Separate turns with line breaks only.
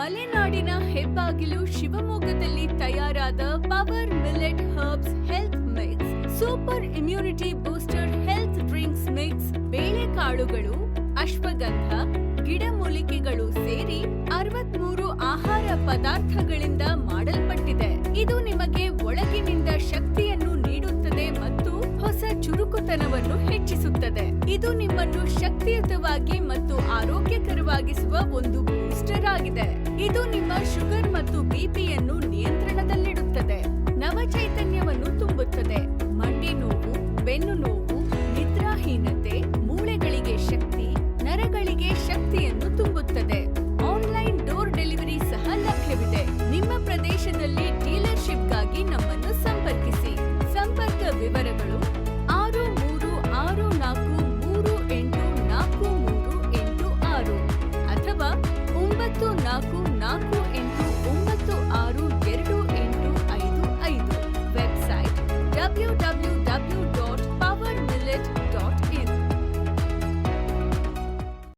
ಮಲೆನಾಡಿನ ಹೆಬ್ಬಾಗಿಲು ಶಿವಮೊಗ್ಗದಲ್ಲಿ ತಯಾರಾದ power millet herbs health mix, super immunity booster health drinks mix, ಬೇಳೆಕಾಳುಗಳು, ಅಶ್ವಗಂಧ, ಗಿಡಮೂಲಿಕೆಗಳು ಸೇರಿ 63 ಆಹಾರ ಪದಾರ್ಥಗಳಿಂದ ಮಾಡಲ್ಪಟ್ಟಿದೆ. ಇದು ನಿಮಗೆ ಒಳಗಿನಿಂದ ಶಕ್ತಿಯನ್ನು ನೀಡುತ್ತದೆ ಮತ್ತು ಹೊಸ ಚುರುಕುತನವನ್ನು ಹೆಚ್ಚಿಸುತ್ತದೆ. ಇದು ನಿಮ್ಮನ್ನು ಶಕ್ತಿಯುತವಾಗಿ ಮತ್ತು ಆರೋಗ್ಯಕರವಾಗಿಸುವ ಒಂದು ಬೂಸ್ಟರ್ ಆಗಿದೆ. ಇದು ನಿಮ್ಮ ಶುಗರ್ ಮತ್ತು ಬಿಪಿಯನ್ನು ನಿಯಂತ್ರಣದಲ್ಲಿಡುತ್ತದೆ, ನವಚೈತನ್ಯವನ್ನು ತುಂಬುತ್ತದೆ. ಮಂಡಿ ನೋವು, ಬೆನ್ನು ನೋವು, ನಿದ್ರಾಹೀನತೆ, ಮೂಳೆಗಳಿಗೆ ಶಕ್ತಿ, ನರಗಳಿಗೆ ಶಕ್ತಿಯನ್ನು ತುಂಬುತ್ತದೆ. ಆನ್ಲೈನ್ ಡೋರ್ ಡೆಲಿವರಿ ಸಹ ಲಭ್ಯವಿದೆ. ನಿಮ್ಮ ಪ್ರದೇಶದಲ್ಲಿ ಡೀಲರ್ಶಿಪ್ಗಾಗಿ ನಮ್ಮನ್ನು ಸಂಪರ್ಕಿಸಿ. ಸಂಪರ್ಕ ವಿವರಗಳು 6343844386 ಅಥವಾ 9448962855. Website www